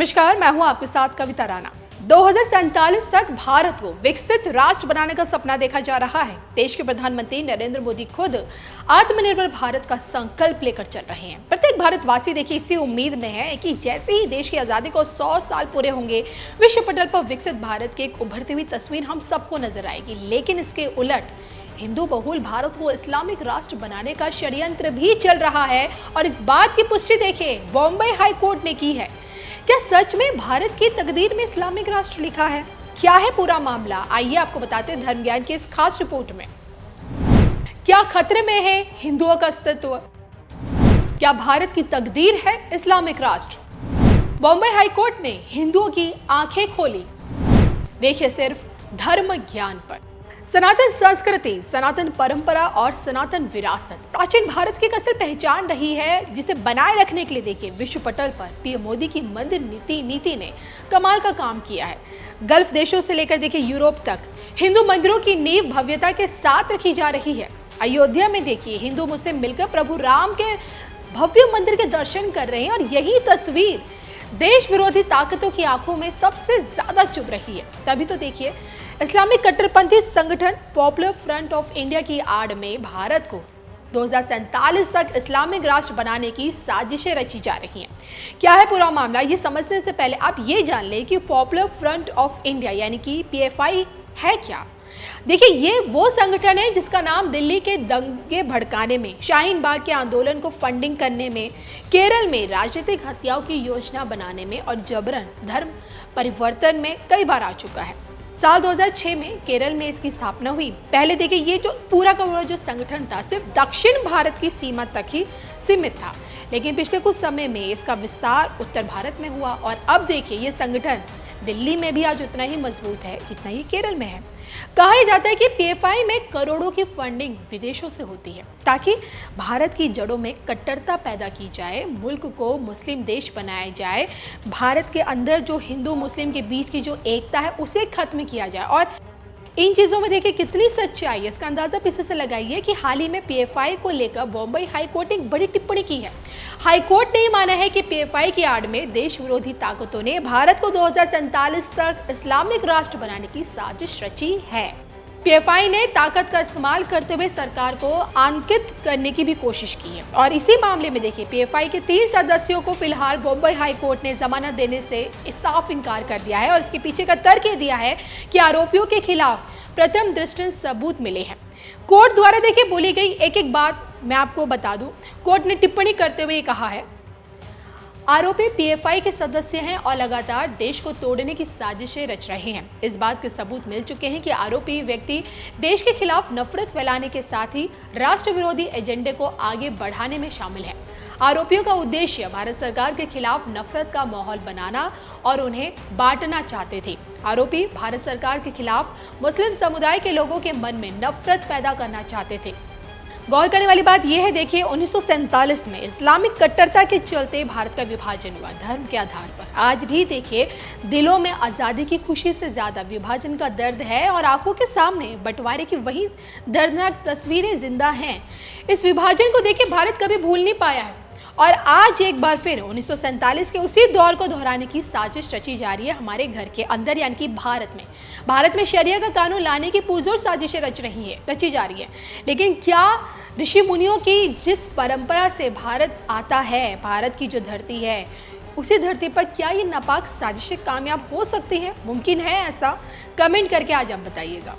नमस्कार, मैं हूं आपके साथ कविता राणा। 2047 तक भारत को विकसित राष्ट्र बनाने का सपना देखा जा रहा है। देश के प्रधानमंत्री नरेंद्र मोदी खुद आत्मनिर्भर भारत का संकल्प लेकर चल रहे हैं। प्रत्येक भारतवासी देखिए इसी उम्मीद में है कि जैसे ही देश की आजादी को 100 साल पूरे होंगे, विश्व पटल पर विकसित भारत की एक उभरती हुई तस्वीर हम सबको नजर आएगी। लेकिन इसके उलट हिंदू बहुल भारत को इस्लामिक राष्ट्र बनाने का षड्यंत्र भी चल रहा है और इस बात की पुष्टि देखिए बॉम्बे हाई कोर्ट ने की है। क्या सच में भारत की तकदीर में इस्लामिक राष्ट्र लिखा है? क्या है पूरा मामला? आइए आपको बताते हैं धर्म ज्ञान की इस खास रिपोर्ट में। क्या खतरे में है हिंदुओं का अस्तित्व? क्या भारत की तकदीर है इस्लामिक राष्ट्र? बॉम्बे हाई कोर्ट ने हिंदुओं की आंखें खोली। देखिए सिर्फ धर्म ज्ञान पर। सनातन संस्कृति, सनातन परंपरा और सनातन विरासत प्राचीन भारत की एक असल पहचान रही है, जिसे बनाए रखने के लिए देखिए विश्व पटल पर पीएम मोदी की मंदिर नीति ने कमाल का काम किया है। गल्फ देशों से लेकर देखिए यूरोप तक हिंदू मंदिरों की नींव भव्यता के साथ रखी जा रही है। अयोध्या में देखिए हिंदू मुस्लिम मिलकर प्रभु राम के भव्य मंदिर के दर्शन कर रहे हैं और यही तस्वीर देश विरोधी ताकतों की आंखों में सबसे ज्यादा चुभ रही है। तभी तो देखिए इस्लामिक कट्टरपंथी संगठन पॉपुलर फ्रंट ऑफ इंडिया की आड़ में भारत को 2047 तक इस्लामिक राष्ट्र बनाने की साजिशें रची जा रही हैं। क्या है पूरा मामला, ये समझने से पहले आप ये जान लें कि पॉपुलर फ्रंट ऑफ इंडिया यानी कि पीएफआई है क्या। देखिए ये वो संगठन है जिसका नाम दिल्ली के दंगे भड़काने में, शाहीन बाग के आंदोलन को फंडिंग करने में, केरल में राजनीतिक हत्याओं की योजना बनाने में और जबरन धर्म परिवर्तन में कई बार आ चुका है। साल 2006 में केरल में इसकी स्थापना हुई। पहले देखिए ये जो पूरा का पूरा जो संगठन था सिर्फ दक्षिण भारत की सीमा तक ही सीमित था, लेकिन पिछले कुछ समय में इसका विस्तार उत्तर भारत में हुआ और अब देखिए ये संगठन दिल्ली में भी आज उतना ही मजबूत है जितना ही केरल में है। कहा जाता है कि पीएफआई में करोड़ों की फंडिंग विदेशों से होती है ताकि भारत की जड़ों में कट्टरता पैदा की जाए, मुल्क को मुस्लिम देश बनाया जाए, भारत के अंदर जो हिंदू मुस्लिम के बीच की जो एकता है उसे खत्म किया जाए। और इन चीज़ों में देखिए कितनी सच्चाई है इसका अंदाजा पीछे से लगाइए कि हाल ही में पीएफआई को लेकर बॉम्बे हाई कोर्ट ने एक बड़ी टिप्पणी की है। हाई कोर्ट ने माना है कि पीएफआई की आड़ में देश विरोधी ताकतों ने भारत को 2047 तक इस्लामिक राष्ट्र बनाने की साजिश रची है। पीएफआई ने ताकत का इस्तेमाल करते हुए सरकार को आंकित करने की भी कोशिश की है और इसी मामले में देखिए पीएफआई के 30 सदस्यों को फिलहाल बॉम्बे हाई कोर्ट ने जमानत देने से साफ इनकार कर दिया है और इसके पीछे का तर्क ये दिया है कि आरोपियों के खिलाफ प्रथम दृष्टया सबूत मिले हैं। कोर्ट द्वारा देखिए बोली गई एक एक बात मैं आपको बता दूं। कोर्ट ने टिप्पणी करते हुए कहा है, आरोपी पीएफआई के सदस्य हैं और लगातार देश को तोड़ने की साजिशें रच रहे हैं। इस बात के सबूत मिल चुके हैं कि आरोपी व्यक्ति देश के खिलाफ नफरत फैलाने के साथ ही राष्ट्र विरोधी एजेंडे को आगे बढ़ाने में शामिल है। आरोपियों का उद्देश्य भारत सरकार के खिलाफ नफरत का माहौल बनाना और उन्हें बांटना चाहते थे। आरोपी भारत सरकार के खिलाफ मुस्लिम समुदाय के लोगों के मन में नफरत पैदा करना चाहते थे। गौर करने वाली बात यह है देखिए 1947 में इस्लामिक कट्टरता के चलते भारत का विभाजन हुआ धर्म के आधार पर। आज भी देखिए दिलों में आज़ादी की खुशी से ज्यादा विभाजन का दर्द है और आंखों के सामने बंटवारे की वही दर्दनाक तस्वीरें जिंदा हैं। इस विभाजन को देखिए भारत कभी भूल नहीं पाया है और आज एक बार फिर 1947 के उसी दौर को दोहराने की साजिश रची जा रही है हमारे घर के अंदर यानी कि भारत में शरिया का कानून लाने की पुरजोर साजिशें रची जा रही है। लेकिन क्या ऋषि मुनियों की जिस परंपरा से भारत आता है, भारत की जो धरती है, उसी धरती पर क्या ये नापाक साजिशें कामयाब हो सकती है? मुमकिन है ऐसा? कमेंट करके आज आप बताइएगा।